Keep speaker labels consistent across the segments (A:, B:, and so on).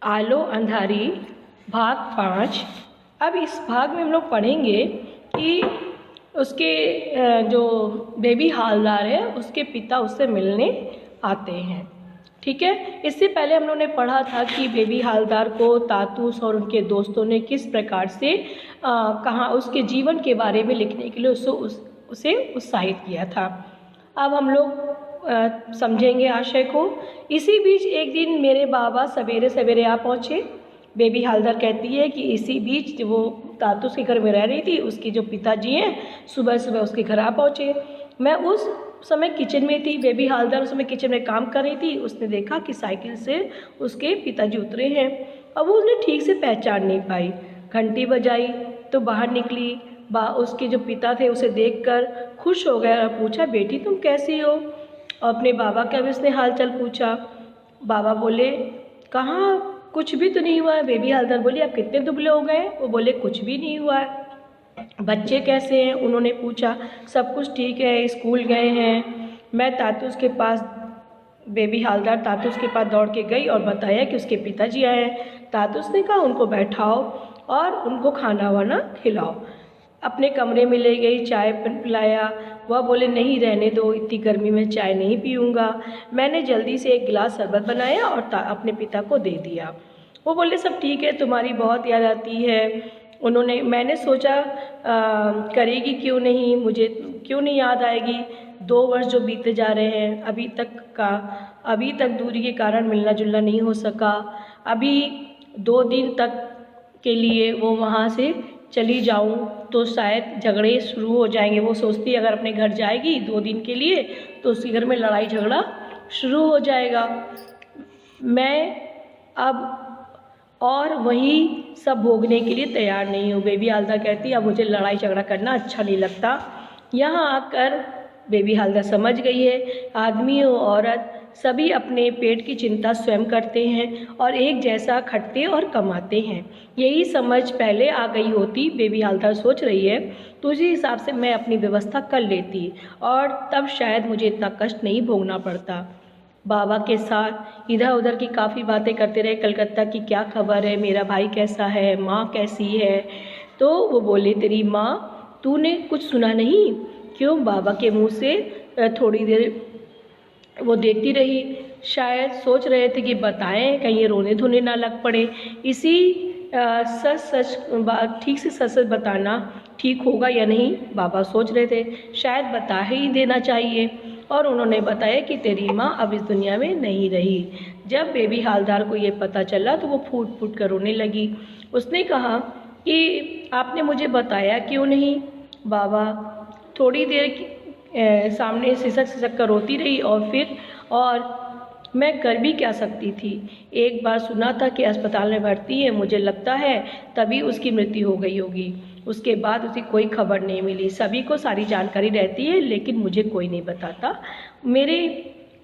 A: आलो अंधारी भाग 5। अब इस भाग में हम लोग पढ़ेंगे कि उसके जो बेबी हालदार है उसके पिता उससे मिलने आते हैं। ठीक है, इससे पहले हम लोगों ने पढ़ा था कि बेबी हालदार को तातूस और उनके दोस्तों ने किस प्रकार से कहाँ उसके जीवन के बारे में लिखने के लिए उसे उत्साहित किया था। अब हम लोग समझेंगे आशय को। इसी बीच एक दिन मेरे बाबा सवेरे सवेरे आ पहुँचे। बेबी हालदार कहती है कि इसी बीच वो तातूस के घर में रह रही थी, उसके जो पिताजी हैं सुबह सुबह उसके घर आ पहुँचे। मैं उस समय किचन में थी, बेबी हालदार उस समय किचन में काम कर रही थी। उसने देखा कि साइकिल से उसके पिताजी उतरे हैं। अब वो उसने ठीक से पहचान नहीं पाई। घंटी बजाई तो बाहर निकली। उसके जो पिता थे उसे देखकर खुश हो गए और पूछा, बेटी तुम कैसी हो? और अपने बाबा का भी उसने हालचाल पूछा। बाबा बोले, कहाँ, कुछ भी तो नहीं हुआ है। बेबी हालदार बोली, आप कितने दुबले हो गए? वो बोले, कुछ भी नहीं हुआ है। बच्चे कैसे हैं? उन्होंने पूछा। सब कुछ ठीक है, स्कूल गए हैं। मैं तातूस के पास बेबी हालदार तातूस के पास दौड़ के गई और बताया कि उसके पिताजी आए हैं। तातूस ने कहा, उनको बैठाओ और उनको खाना वाना खिलाओ। अपने कमरे में ले गई, चाय पिलाया। वह बोले, नहीं रहने दो, इतनी गर्मी में चाय नहीं पीऊँगा। मैंने जल्दी से एक गिलास शरबत बनाया और अपने पिता को दे दिया। वो बोले, सब ठीक है, तुम्हारी बहुत याद आती है। मैंने सोचा करेगी क्यों नहीं, मुझे क्यों नहीं याद आएगी। 2 वर्ष जो बीते जा रहे हैं, अभी तक दूरी के कारण मिलना जुलना नहीं हो सका। अभी 2 दिन तक के लिए वो वहाँ से चली जाऊँ तो शायद झगड़े शुरू हो जाएंगे। वो सोचती है अगर अपने घर जाएगी 2 दिन के लिए तो उसके घर में लड़ाई झगड़ा शुरू हो जाएगा। मैं अब और वही सब भोगने के लिए तैयार नहीं हूँ। बेबी हालदार कहती है, अब मुझे लड़ाई झगड़ा करना अच्छा नहीं लगता। यहाँ आकर बेबी हालदार समझ गई है, आदमी और औरत सभी अपने पेट की चिंता स्वयं करते हैं और एक जैसा खटते और कमाते हैं। यही समझ पहले आ गई होती, बेबी हालदार सोच रही है, तो उसी हिसाब से मैं अपनी व्यवस्था कर लेती और तब शायद मुझे इतना कष्ट नहीं भोगना पड़ता। बाबा के साथ इधर उधर की काफ़ी बातें करते रहे। कलकत्ता की क्या खबर है, मेरा भाई कैसा है, माँ कैसी है? तो वो बोले, तेरी माँ, तूने कुछ सुना नहीं? क्यों? बाबा के मुंह से थोड़ी देर वो देखती रही। शायद सोच रहे थे कि बताएं, कहीं ये रोने धोने ना लग पड़े। इसी ठीक से सच सच बताना ठीक होगा या नहीं, बाबा सोच रहे थे। शायद बता ही देना चाहिए। और उन्होंने बताया कि तेरी माँ अब इस दुनिया में नहीं रही। जब बेबी हालदार को ये पता चला तो वो फूट फूट कर रोने लगी। उसने कहा कि आपने मुझे बताया क्यों नहीं? बाबा थोड़ी देर सामने सिसक सिसक कर रोती रही और मैं कर भी क्या सकती थी। एक बार सुना था कि अस्पताल में भर्ती है, मुझे लगता है तभी उसकी मृत्यु हो गई होगी। उसके बाद उसे कोई खबर नहीं मिली। सभी को सारी जानकारी रहती है लेकिन मुझे कोई नहीं बताता। मेरे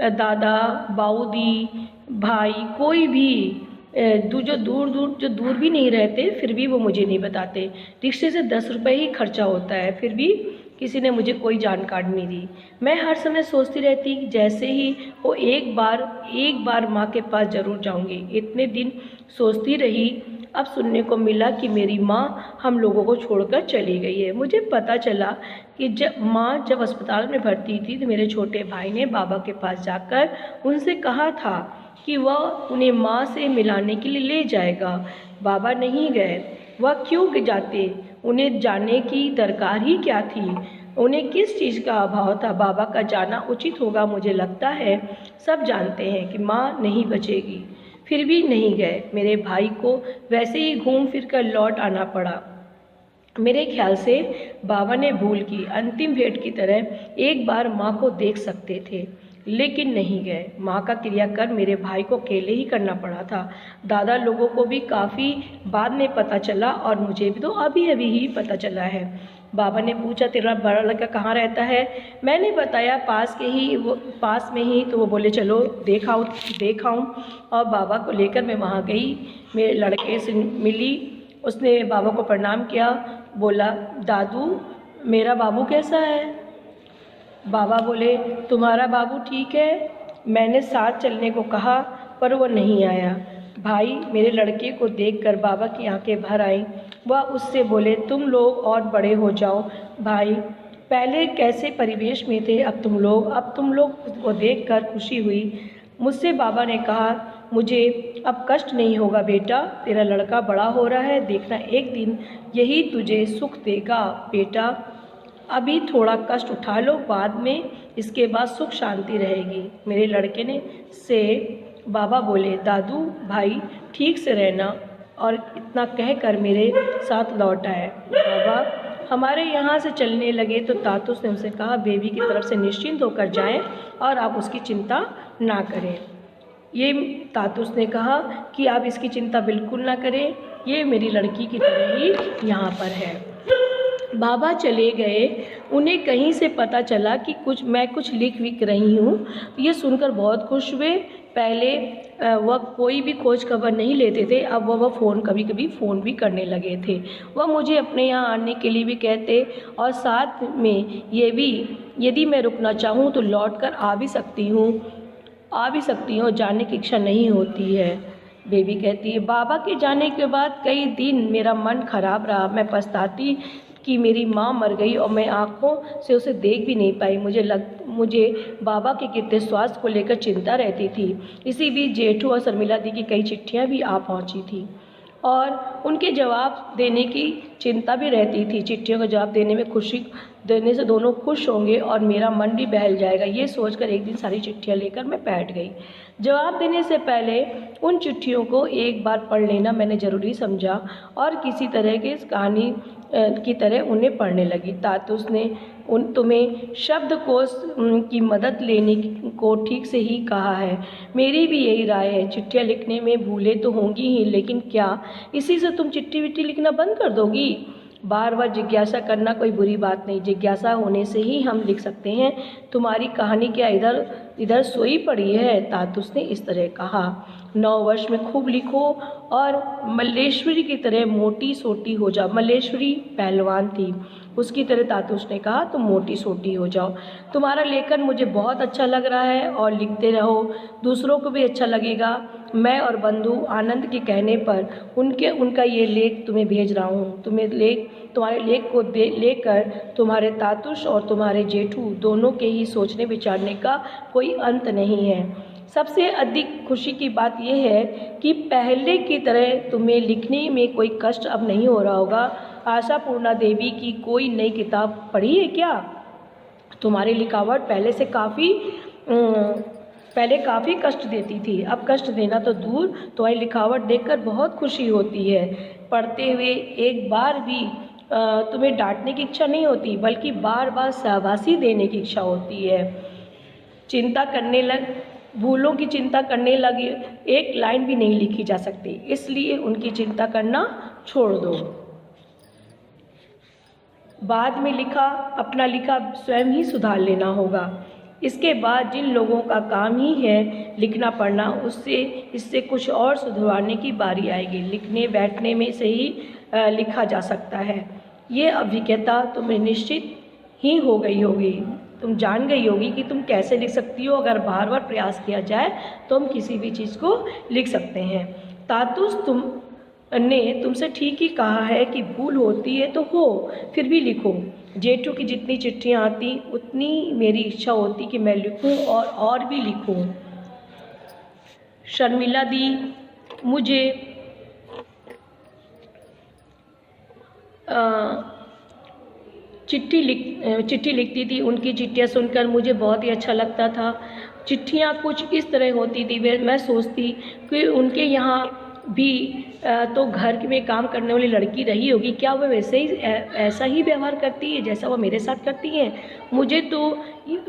A: दादा, बाऊदी, भाई, कोई भी जो दूर भी नहीं रहते फिर भी वो मुझे नहीं बताते। रिक्शे से 10 रुपये ही खर्चा होता है, फिर भी किसी ने मुझे कोई जानकारी नहीं दी। मैं हर समय सोचती रहती जैसे ही वो एक बार माँ के पास ज़रूर जाऊँगी। इतने दिन सोचती रही, अब सुनने को मिला कि मेरी माँ हम लोगों को छोड़कर चली गई है। मुझे पता चला कि जब अस्पताल में भर्ती थी तो मेरे छोटे भाई ने बाबा के पास जाकर उनसे कहा था कि वह उन्हें माँ से मिलाने के लिए ले जाएगा। बाबा नहीं गए। वह क्यों जाते? उन्हें जाने की दरकार ही क्या थी? उन्हें किस चीज़ का अभाव था? बाबा का जाना उचित होगा। मुझे लगता है सब जानते हैं कि माँ नहीं बचेगी, फिर भी नहीं गए। मेरे भाई को वैसे ही घूम फिर कर लौट आना पड़ा। मेरे ख्याल से बाबा ने भूल की। अंतिम भेंट की तरह एक बार माँ को देख सकते थे लेकिन नहीं गए। माँ का क्रियाक्रम मेरे भाई को अकेले ही करना पड़ा था। दादा लोगों को भी काफ़ी बाद में पता चला और मुझे भी तो अभी अभी ही पता चला है। बाबा ने पूछा, तेरा बड़ा लड़का कहाँ रहता है? मैंने बताया पास में ही। तो वो बोले, चलो देखाऊं। और बाबा को लेकर मैं वहाँ गई। मेरे लड़के से मिली। उसने बाबा को प्रणाम किया। बोला, दादू मेरा बाबू कैसा है? बाबा बोले, तुम्हारा बाबू ठीक है। मैंने साथ चलने को कहा पर वो नहीं आया। भाई मेरे लड़के को देखकर बाबा की आंखें भर आईं। वह उससे बोले, तुम लोग और बड़े हो जाओ भाई, पहले कैसे परिवेश में थे अब तुम लोग को देखकर खुशी हुई। मुझसे बाबा ने कहा, मुझे अब कष्ट नहीं होगा बेटा, तेरा लड़का बड़ा हो रहा है, देखना एक दिन यही तुझे सुख देगा बेटा। अभी थोड़ा कष्ट उठा लो, बाद में इसके बाद सुख शांति रहेगी। मेरे लड़के ने से बाबा बोले, दादू भाई ठीक से रहना, और इतना कहकर मेरे साथ लौट आए। बाबा हमारे यहाँ से चलने लगे तो तातुस ने उनसे कहा, बेबी की तरफ से निश्चिंत होकर जाएं और आप उसकी चिंता ना करें। ये तातुस ने कहा कि आप इसकी चिंता बिल्कुल ना करें, ये मेरी लड़की की तरह ही यहाँ पर है। बाबा चले गए। उन्हें कहीं से पता चला कि मैं कुछ लिख विख रही हूँ। ये सुनकर बहुत खुश हुए। पहले वह कोई भी खोज खबर नहीं लेते थे, अब वह कभी कभी फ़ोन भी करने लगे थे। वह मुझे अपने यहाँ आने के लिए भी कहते, और साथ में ये भी, यदि मैं रुकना चाहूँ तो लौट कर आ भी सकती हूँ, जाने की इच्छा नहीं होती है। बेबी कहती है, बाबा के जाने के बाद कई दिन मेरा मन खराब रहा। मैं पछताती कि मेरी माँ मर गई और मैं आँखों से उसे देख भी नहीं पाई। मुझे बाबा के गिरते स्वास्थ्य को लेकर चिंता रहती थी। इसी बीच जेठू और शर्मिला दी की कई चिट्ठियाँ भी आ पहुँची थी और उनके जवाब देने की चिंता भी रहती थी। चिट्ठियों का जवाब देने से दोनों खुश होंगे और मेरा मन भी बहल जाएगा। ये सोचकर एक दिन सारी चिट्ठियाँ लेकर मैं बैठ गई। जवाब देने से पहले उन चिट्ठियों को एक बार पढ़ लेना मैंने ज़रूरी समझा और किसी तरह की कहानी की तरह उन्हें पढ़ने लगी। तातुस ने तुम्हें शब्दकोश की मदद लेने को ठीक से ही कहा है। मेरी भी यही राय है। चिट्ठियाँ लिखने में भूलें तो होंगी ही, लेकिन क्या इसी से तुम चिट्ठी विट्ठी लिखना बंद कर दोगी? बार बार जिज्ञासा करना कोई बुरी बात नहीं, जिज्ञासा होने से ही हम लिख सकते हैं। तुम्हारी कहानी क्या इधर सोई पड़ी है? तातुस ने इस तरह कहा। 9 वर्ष में खूब लिखो और मल्लेश्वरी की तरह मोटी सोटी हो जाओ। मल्लेश्वरी पहलवान थी, उसकी तरह तातुस ने कहा, तुम मोटी सोटी हो जाओ। तुम्हारा लेखन मुझे बहुत अच्छा लग रहा है और लिखते रहो, दूसरों को भी अच्छा लगेगा। मैं और बंधु आनंद के कहने पर उनका ये लेख तुम्हें भेज रहा हूँ। तुम्हारे लेख को लेकर तुम्हारे तातुस और तुम्हारे जेठू दोनों के ही सोचने विचारने का कोई अंत नहीं है। सबसे अधिक खुशी की बात यह है कि पहले की तरह तुम्हें लिखने में कोई कष्ट अब नहीं हो रहा होगा। आशापूर्णा देवी की कोई नई किताब पढ़ी है क्या? तुम्हारी लिखावट पहले काफ़ी कष्ट देती थी, अब कष्ट देना तो दूर, तुम्हारी लिखावट देखकर बहुत खुशी होती है। पढ़ते हुए एक बार भी तुम्हें डांटने की इच्छा नहीं होती, बल्कि बार बार शाबाशी देने की इच्छा होती है। भूलों की चिंता करने लगे, एक लाइन भी नहीं लिखी जा सकती, इसलिए उनकी चिंता करना छोड़ दो। बाद में अपना लिखा स्वयं ही सुधार लेना होगा। इसके बाद जिन लोगों का काम ही है लिखना पढ़ना, इससे कुछ और सुधारने की बारी आएगी। लिखने बैठने में से ही लिखा जा सकता है। ये अभिज्ञता तुम्हें निश्चित ही हो गई होगी। तुम जान गई होगी कि तुम कैसे लिख सकती हो। अगर बार बार प्रयास किया जाए तो हम किसी भी चीज़ को लिख सकते हैं। तातुस ने तुमसे ठीक ही कहा है कि भूल होती है तो हो, फिर भी लिखो। जेठू की जितनी चिट्ठियाँ आती उतनी मेरी इच्छा होती कि मैं लिखूं और भी लिखूं। शर्मिला दी मुझे चिट्ठी लिखती थी। उनकी चिट्ठियाँ सुनकर मुझे बहुत ही अच्छा लगता था। चिट्ठियाँ कुछ इस तरह होती थी, मैं सोचती कि उनके यहाँ भी तो घर में काम करने वाली लड़की रही होगी, क्या वह ऐसा ही व्यवहार करती है जैसा वह मेरे साथ करती हैं? मुझे तो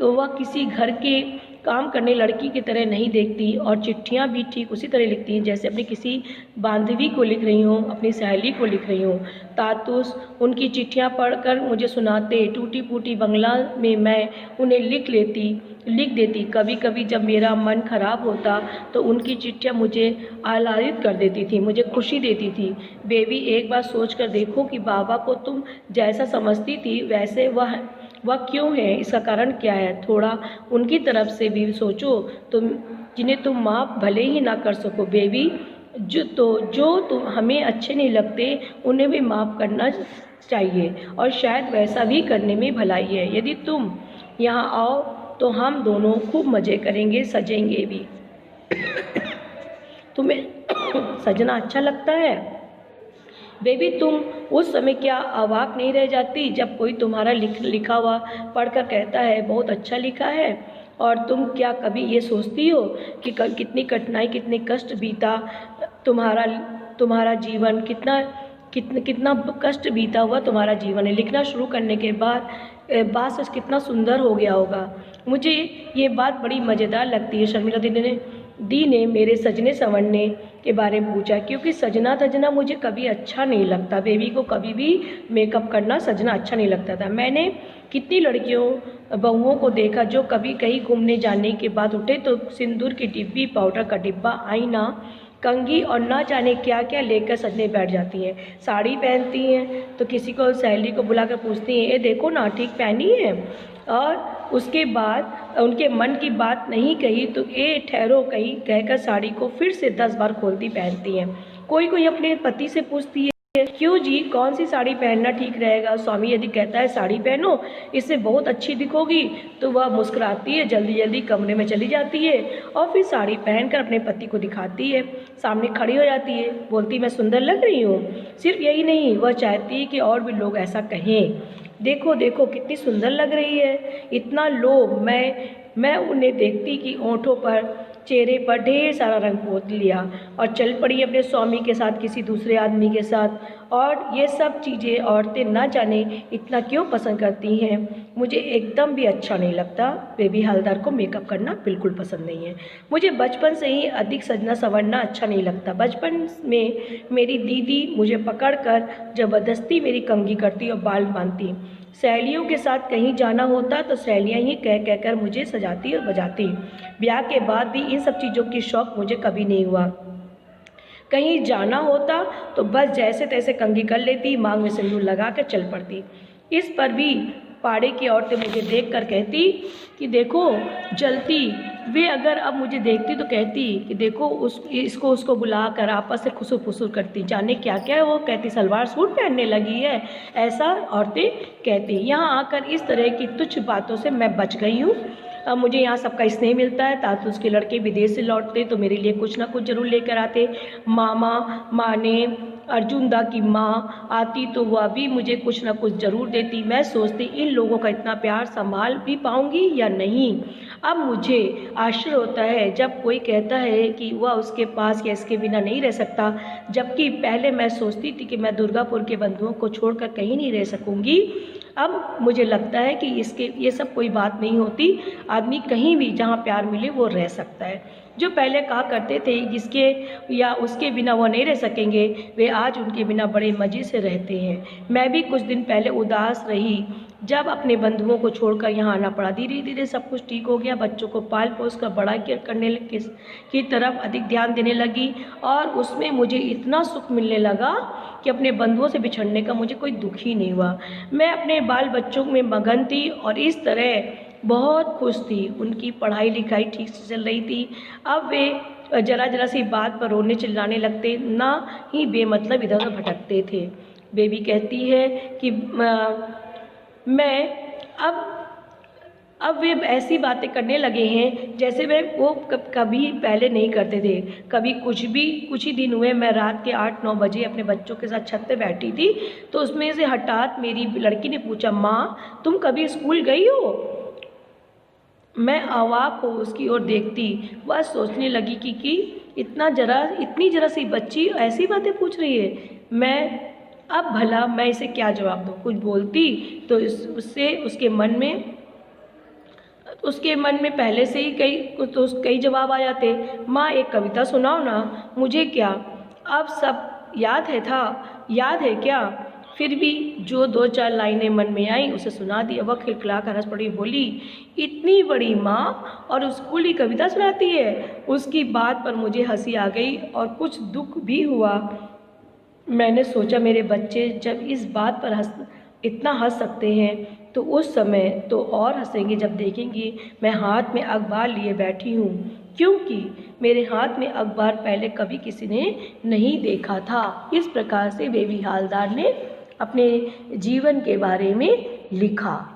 A: वह किसी घर के काम करने लड़की की तरह नहीं देखती और चिट्ठियाँ भी ठीक उसी तरह लिखती हैं जैसे अपनी किसी बांधवी को लिख रही हूँ, अपनी सहेली को लिख रही हूँ। तातुस उनकी चिट्ठियाँ पढ़कर मुझे सुनाते। टूटी फूटी बंगला में मैं उन्हें लिख देती। कभी कभी जब मेरा मन खराब होता तो उनकी चिट्ठियाँ मुझे आह्लादित कर देती थी, मुझे खुशी देती थी। बेबी, एक बार सोच कर देखो कि बाबा को तुम जैसा समझती थी वैसे वह क्यों है, इसका कारण क्या है? थोड़ा उनकी तरफ से भी सोचो, जिन्हें तुम माफ़ भले ही ना कर सको। बेबी, जो तुम हमें अच्छे नहीं लगते उन्हें भी माफ़ करना चाहिए, और शायद वैसा भी करने में भलाई है। यदि तुम यहाँ आओ तो हम दोनों खूब मज़े करेंगे, सजेंगे भी। तुम्हें सजना अच्छा लगता है बेबी? तुम उस समय क्या अवाक नहीं रह जाती जब कोई तुम्हारा लिखा हुआ पढ़कर कहता है बहुत अच्छा लिखा है? और तुम क्या कभी ये सोचती हो कि कितनी कठिनाई, कितने कष्ट बीता तुम्हारा तुम्हारा जीवन, कितना कष्ट बीता हुआ तुम्हारा जीवन है। लिखना शुरू करने के बाद बात सच कितना सुंदर हो गया होगा। मुझे ये बात बड़ी मज़ेदार लगती है। शर्मिला दी ने मेरे सजने संवरने के बारे में पूछा, क्योंकि सजना धजना मुझे कभी अच्छा नहीं लगता। बेबी को कभी भी मेकअप करना, सजना अच्छा नहीं लगता था। मैंने कितनी लड़कियों बहुओं को देखा जो कभी कहीं घूमने जाने के बाद उठे तो सिंदूर की डिब्बी, पाउडर का डिब्बा, आईना, कंघी और ना जाने क्या क्या लेकर सजने बैठ जाती हैं। साड़ी पहनती हैं तो किसी को, सहेली को बुलाकर पूछती हैं, ये देखो ना ठीक पहनी है। और उसके बाद उनके मन की बात नहीं कही तो ये ठहरो कहीं कहकर साड़ी को फिर से 10 बार खोलती पहनती हैं। कोई कोई अपने पति से पूछती है, क्यों जी, कौन सी साड़ी पहनना ठीक रहेगा? स्वामी यदि कहता है साड़ी पहनो, इससे बहुत अच्छी दिखोगी, तो वह मुस्कुराती है, जल्दी जल्दी कमरे में चली जाती है और फिर साड़ी पहनकर अपने पति को दिखाती है। सामने खड़ी हो जाती है, बोलती मैं सुंदर लग रही हूँ। सिर्फ यही नहीं, वह चाहती है कि और भी लोग ऐसा कहें, देखो देखो कितनी सुंदर लग रही है। इतना लोभ मैं उन्हें देखती कि ओंठों पर, चेहरे पर ढेर सारा रंग पोत लिया और चल पड़ी अपने स्वामी के साथ, किसी दूसरे आदमी के साथ। और ये सब चीज़ें औरतें ना जाने इतना क्यों पसंद करती हैं। मुझे एकदम भी अच्छा नहीं लगता। बेबी हवलदार को मेकअप करना बिल्कुल पसंद नहीं है। मुझे बचपन से ही अधिक सजना संवरना अच्छा नहीं लगता। बचपन में मेरी दीदी मुझे पकड़कर ज़बरदस्ती मेरी कंघी करती और बाल बांधती। सहेलियों के साथ कहीं जाना होता तो सहेलियाँ ही कह कहकर मुझे सजाती और बजाती। ब्याह के बाद भी इन सब चीज़ों की शौक़ मुझे कभी नहीं हुआ। कहीं जाना होता तो बस जैसे तैसे कंघी कर लेती, मांग में सिंदूर लगा कर चल पड़ती। इस पर भी पाड़े की औरतें मुझे देखकर कहती कि देखो जलती। वे अगर अब मुझे देखती तो कहती कि देखो उसको बुला कर आपस से खुसुर फुसुर करती, जाने क्या क्या है वो कहती, सलवार सूट पहनने लगी है, ऐसा औरतें कहती। यहाँ आकर इस तरह की तुच्छ बातों से मैं बच गई हूँ। अब मुझे यहाँ सबका स्नेह मिलता है। तातुस के लड़के विदेश से लौटते तो मेरे लिए कुछ ना कुछ ज़रूर लेकर आते। माँ ने अर्जुन दा की माँ आती तो वह भी मुझे कुछ ना कुछ ज़रूर देती। मैं सोचती इन लोगों का इतना प्यार संभाल भी पाऊँगी या नहीं। अब मुझे आश्चर्य होता है जब कोई कहता है कि वह उसके पास या इसके बिना नहीं रह सकता, जबकि पहले मैं सोचती थी कि मैं दुर्गापुर के बंधुओं को छोड़कर कहीं नहीं रह सकूँगी। अब मुझे लगता है कि ये सब कोई बात नहीं होती। आदमी कहीं भी जहाँ प्यार मिले वो रह सकता है। जो पहले कहा करते थे जिसके या उसके बिना वो नहीं रह सकेंगे, वे आज उनके बिना बड़े मज़े से रहते हैं। मैं भी कुछ दिन पहले उदास रही जब अपने बंधुओं को छोड़कर यहाँ आना पड़ा। धीरे धीरे सब कुछ ठीक हो गया। बच्चों को पाल पोस कर बड़ा करने की तरफ अधिक ध्यान देने लगी और उसमें मुझे इतना सुख मिलने लगा कि अपने बंधुओं से बिछड़ने का मुझे कोई दुख ही नहीं हुआ। मैं अपने बाल बच्चों में मगन थी और इस तरह बहुत खुश थी। उनकी पढ़ाई लिखाई ठीक से चल रही थी। अब वे जरा जरा सी बात पर रोने चिल्लाने लगते, ना ही बेमतलब इधर उधर भटकते थे। बेबी कहती है कि मैं अब वे ऐसी बातें करने लगे हैं जैसे वे वो कभी पहले नहीं करते थे। कभी कुछ ही दिन हुए मैं रात के 8-9 बजे अपने बच्चों के साथ छत पे बैठी थी तो उसमें से हठात मेरी लड़की ने पूछा, माँ तुम कभी स्कूल गई हो? मैं अवाक हो उसकी ओर देखती। वह सोचने लगी कि इतनी जरा सी बच्ची ऐसी बातें पूछ रही है। मैं अब भला मैं इसे क्या जवाब दूँ? कुछ बोलती तो उसके मन में पहले से ही कई जवाब आ जाते। माँ एक कविता सुनाओ ना। मुझे क्या अब सब याद है क्या? फिर भी जो 2-4 लाइनें मन में आई उसे सुना दी। वह खिलखिलाकर हंस पड़ी, बोली इतनी बड़ी माँ और स्कूल की कविता सुनाती है। उसकी बात पर मुझे हंसी आ गई और कुछ दुख भी हुआ। मैंने सोचा मेरे बच्चे जब इस बात पर इतना हंस सकते हैं तो उस समय तो और हंसेंगे जब देखेंगे मैं हाथ में अखबार लिए बैठी हूँ। क्योंकि मेरे हाथ में अखबार पहले कभी किसी ने नहीं देखा था। इस प्रकार से बेबी हवलदार ने अपने जीवन के बारे में लिखा।